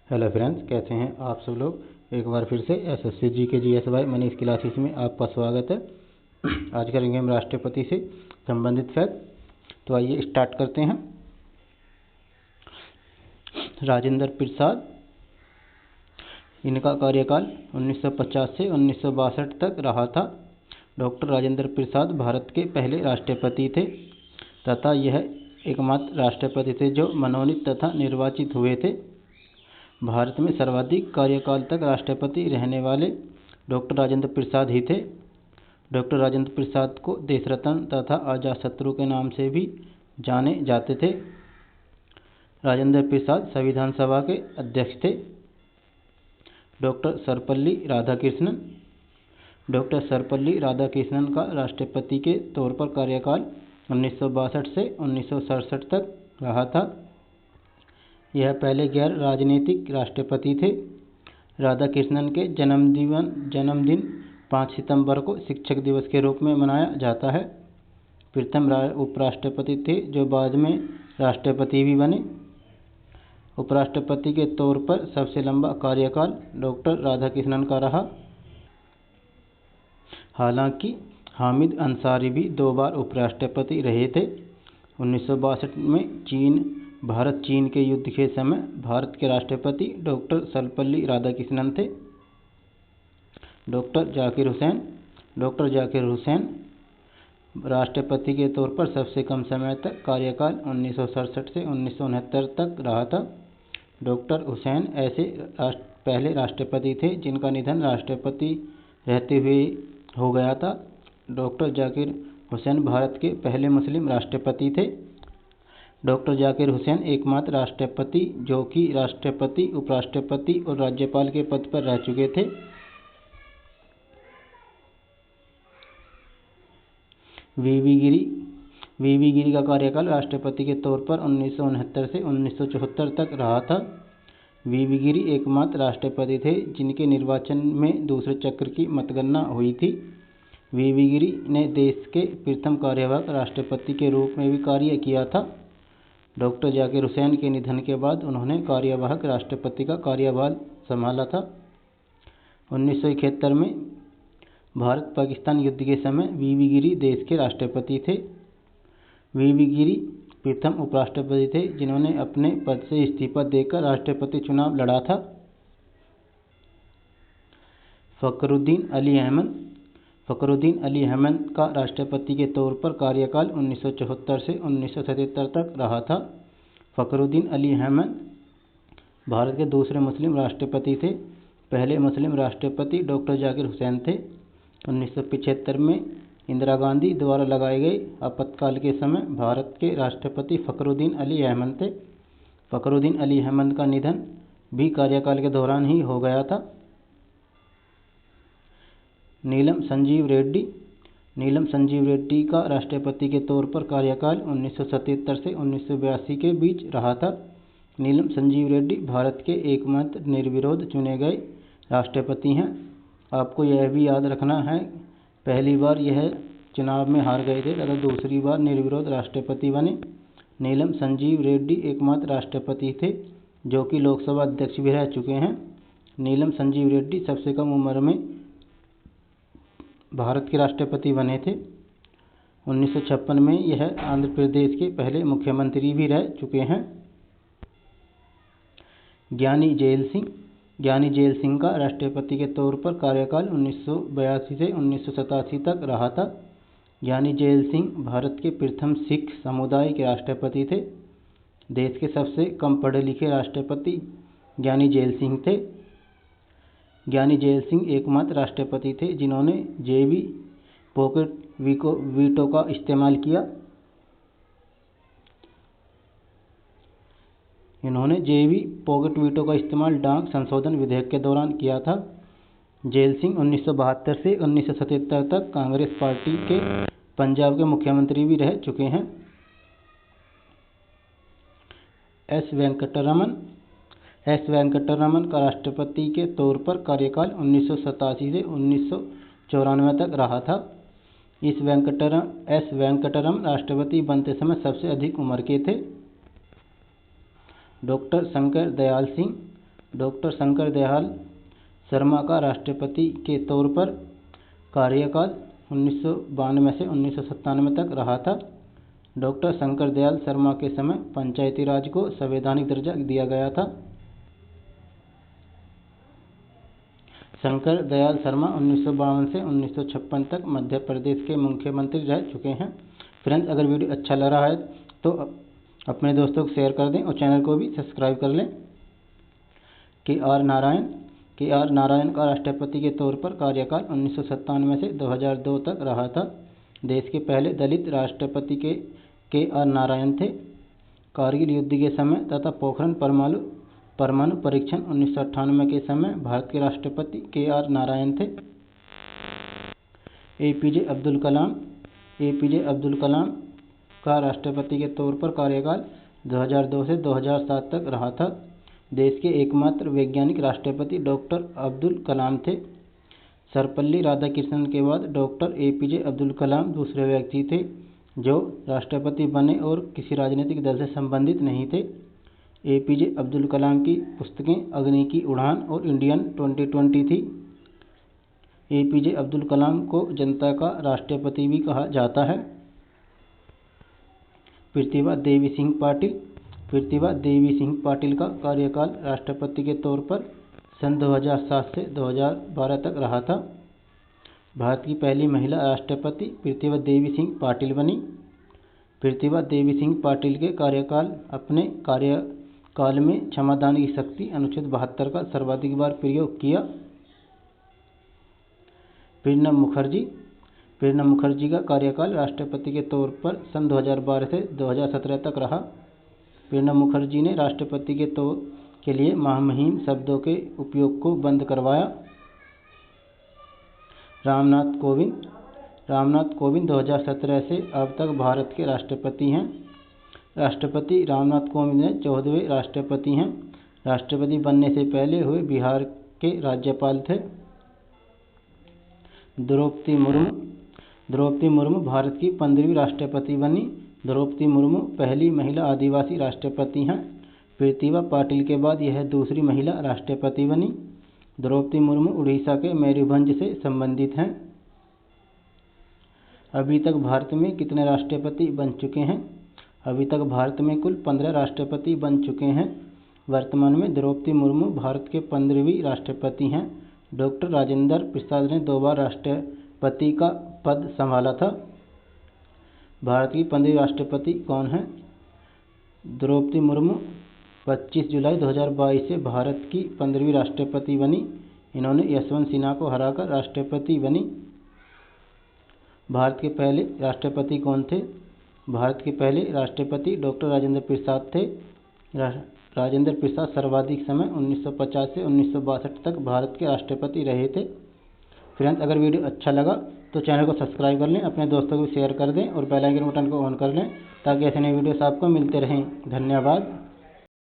Hello friends, कैसे हैं आप सब लोग। एक बार फिर से एसएससी जी के GSY मनीष क्लासेस में आपका स्वागत है। आज करेंगे हम राष्ट्रपति से संबंधित फैक्ट। तो आइए स्टार्ट करते हैं। राजेंद्र प्रसाद, इनका कार्यकाल 1950 से 1962 तक रहा था। डॉक्टर राजेंद्र प्रसाद भारत के पहले राष्ट्रपति थे तथा यह एकमात्र राष्ट्रपति थे जो मनोनीत तथा निर्वाचित हुए थे। भारत में सर्वाधिक कार्यकाल तक राष्ट्रपति रहने वाले डॉक्टर राजेंद्र प्रसाद ही थे। डॉक्टर राजेंद्र प्रसाद को देश रत्न तथा अजातशत्रु के नाम से भी जाने जाते थे। राजेंद्र प्रसाद संविधान सभा के अध्यक्ष थे। डॉक्टर सर्वपल्ली राधाकृष्णन, डॉक्टर सर्वपल्ली राधाकृष्णन का राष्ट्रपति के तौर पर कार्यकाल 1962 से 1967 तक रहा था। यह पहले गैर राजनीतिक राष्ट्रपति थे। राधाकृष्णन के जन्मदिन 5 सितंबर को शिक्षक दिवस के रूप में मनाया जाता है। प्रथम उपराष्ट्रपति थे जो बाद में राष्ट्रपति भी बने। उपराष्ट्रपति के तौर पर सबसे लंबा कार्यकाल डॉक्टर राधाकृष्णन का रहा। हालांकि हामिद अंसारी भी 2 बार उपराष्ट्रपति रहे थे। 1962 में भारत चीन के युद्ध के समय भारत के राष्ट्रपति डॉक्टर सर्वपल्ली राधाकृष्णन थे। डॉक्टर जाकिर हुसैन राष्ट्रपति के तौर पर सबसे कम समय तक कार्यकाल 1967 से 1969 तक रहा था। डॉक्टर हुसैन ऐसे पहले राष्ट्रपति थे जिनका निधन राष्ट्रपति रहते हुए हो गया था। डॉक्टर जाकिर हुसैन भारत के पहले मुस्लिम राष्ट्रपति थे। डॉक्टर जाकिर हुसैन एकमात्र राष्ट्रपति जो कि राष्ट्रपति, उपराष्ट्रपति और राज्यपाल के पद पर रह चुके थे। वीवी गिरी का कार्यकाल राष्ट्रपति के तौर पर 1969 से 1974 तक रहा था। वीवी गिरी एकमात्र राष्ट्रपति थे जिनके निर्वाचन में दूसरे चक्र की मतगणना हुई थी। वीवी गिरी ने देश के प्रथम कार्यवाहक राष्ट्रपति के रूप में भी कार्य किया था। डॉक्टर जाकिर हुसैन के निधन के बाद उन्होंने कार्यवाहक राष्ट्रपति का कार्यभार संभाला था। 1971 में भारत पाकिस्तान युद्ध के समय वीवी गिरी देश के राष्ट्रपति थे। वीवी गिरी प्रथम उपराष्ट्रपति थे जिन्होंने अपने पद से इस्तीफा देकर राष्ट्रपति चुनाव लड़ा था। फखरुद्दीन अली अहमद का राष्ट्रपति के तौर पर कार्यकाल 1974 से 1977 तक रहा था। फखरुद्दीन अली अहमद भारत के दूसरे मुस्लिम राष्ट्रपति थे। पहले मुस्लिम राष्ट्रपति डॉक्टर जाकिर हुसैन थे। 1975 में इंदिरा गांधी द्वारा लगाए गए आपातकाल के समय भारत के राष्ट्रपति फखरुद्दीन अली अहमद थे। फखरुद्दीन अली अहमद का निधन भी कार्यकाल के दौरान ही हो गया था। नीलम संजीव रेड्डी का राष्ट्रपति के तौर पर कार्यकाल 1977 से 1982 के बीच रहा था। नीलम संजीव रेड्डी भारत के एकमात्र निर्विरोध चुने गए राष्ट्रपति हैं। आपको यह भी याद रखना है, पहली बार यह चुनाव में हार गए थे तथा दूसरी बार निर्विरोध राष्ट्रपति बने। नीलम संजीव रेड्डी एकमात्र राष्ट्रपति थे जो कि लोकसभा अध्यक्ष भी रह चुके हैं। नीलम संजीव रेड्डी सबसे कम उम्र में भारत के राष्ट्रपति बने थे। 1956 में यह आंध्र प्रदेश के पहले मुख्यमंत्री भी रह चुके हैं। ज्ञानी जेल सिंह का राष्ट्रपति के तौर पर कार्यकाल 1982 से 1987 तक रहा था। ज्ञानी जेल सिंह भारत के प्रथम सिख समुदाय के राष्ट्रपति थे। देश के सबसे कम पढ़े लिखे राष्ट्रपति ज्ञानी जेल सिंह थे। ज्ञानी जेल सिंह एकमात्र राष्ट्रपति थे जिन्होंने जेवी पॉकेट वीटो का इस्तेमाल किया। इन्होंने जेवी पॉकेट वीटो का इस्तेमाल डाक संशोधन विधेयक के दौरान किया था। जेल सिंह 1972 से 1977 तक कांग्रेस पार्टी के पंजाब के मुख्यमंत्री भी रह चुके हैं। एस वेंकटरमन का राष्ट्रपति के तौर पर कार्यकाल 1987 से 1994 तक रहा था। एस वेंकटरमन राष्ट्रपति बनते समय सबसे अधिक उम्र के थे। डॉक्टर शंकर दयाल सिंह डॉक्टर शंकर दयाल शर्मा का राष्ट्रपति के तौर पर कार्यकाल 1992 से 1997 तक रहा था। डॉक्टर शंकर दयाल शर्मा के समय पंचायती राज को संवैधानिक दर्जा दिया गया था। शंकर दयाल शर्मा 1952 से 1956 तक मध्य प्रदेश के मुख्यमंत्री रह चुके हैं। फ्रेंड्स, अगर वीडियो अच्छा लग रहा है तो अपने दोस्तों को शेयर कर दें और चैनल को भी सब्सक्राइब कर लें। के आर नारायण का राष्ट्रपति के तौर पर कार्यकाल 1997 से 2002 तक रहा था। देश के पहले दलित राष्ट्रपति के आर नारायण थे। कारगिल युद्ध के समय तथा पोखरण परमाणु परीक्षण 1998 के समय भारत के राष्ट्रपति के आर नारायण थे। एपीजे अब्दुल कलाम का राष्ट्रपति के तौर पर कार्यकाल 2002 से 2007 तक रहा था। देश के एकमात्र वैज्ञानिक राष्ट्रपति डॉक्टर अब्दुल कलाम थे। सर्वपल्ली राधाकृष्णन के बाद डॉक्टर एपीजे अब्दुल कलाम दूसरे व्यक्ति थे जो राष्ट्रपति बने और किसी राजनीतिक दल से संबंधित नहीं थे। एपीजे अब्दुल कलाम की पुस्तकें अग्नि की उड़ान और इंडियन 2020 थी। एपीजे अब्दुल कलाम को जनता का राष्ट्रपति भी कहा जाता है। प्रतिभा देवी सिंह पाटिल का कार्यकाल राष्ट्रपति के तौर पर सन 2007 से 2012 तक रहा था। भारत की पहली महिला राष्ट्रपति प्रतिभा देवी सिंह पाटिल बनी। प्रतिभा देवी सिंह पाटिल के अपने कार्यकाल में क्षमादान की शक्ति अनुच्छेद 72 का सर्वाधिक बार प्रयोग किया। प्रणब मुखर्जी का कार्यकाल राष्ट्रपति के तौर पर सन 2012 से 2017 तक रहा। प्रणब मुखर्जी ने राष्ट्रपति के लिए महामहिम शब्दों के उपयोग को बंद करवाया। रामनाथ कोविंद 2017 से अब तक भारत के राष्ट्रपति हैं। राष्ट्रपति रामनाथ कोविंद 14वें राष्ट्रपति हैं। राष्ट्रपति बनने से पहले हुए बिहार के राज्यपाल थे। द्रौपदी मुर्मू भारत की 15वीं राष्ट्रपति बनी। द्रौपदी मुर्मू पहली महिला आदिवासी राष्ट्रपति हैं। प्रतिभा पाटिल के बाद यह दूसरी महिला राष्ट्रपति बनी। द्रौपदी मुर्मू उड़ीसा के मयूरभंज से संबंधित हैं। अभी तक भारत में कितने राष्ट्रपति बन चुके हैं? अभी तक भारत में कुल 15 राष्ट्रपति बन चुके हैं। वर्तमान में द्रौपदी मुर्मू भारत के 15वीं राष्ट्रपति हैं। डॉक्टर राजेंद्र प्रसाद ने 2 बार राष्ट्रपति का पद संभाला था। भारत की 15वीं राष्ट्रपति कौन है? द्रौपदी मुर्मू 25 जुलाई 2022 से भारत की 15वीं राष्ट्रपति बनी। इन्होंने यशवंत सिन्हा को हराकर राष्ट्रपति बनी। भारत के पहले राष्ट्रपति कौन थे? भारत के पहले राष्ट्रपति डॉक्टर राजेंद्र प्रसाद थे। राजेंद्र प्रसाद सर्वाधिक समय 1950 से 1962 तक भारत के राष्ट्रपति रहे थे। फ्रेंड्स, अगर वीडियो अच्छा लगा तो चैनल को सब्सक्राइब कर लें, अपने दोस्तों को शेयर कर दें और बेल आइकन बटन को ऑन कर लें ताकि ऐसे नए वीडियोस आपको मिलते रहें। धन्यवाद।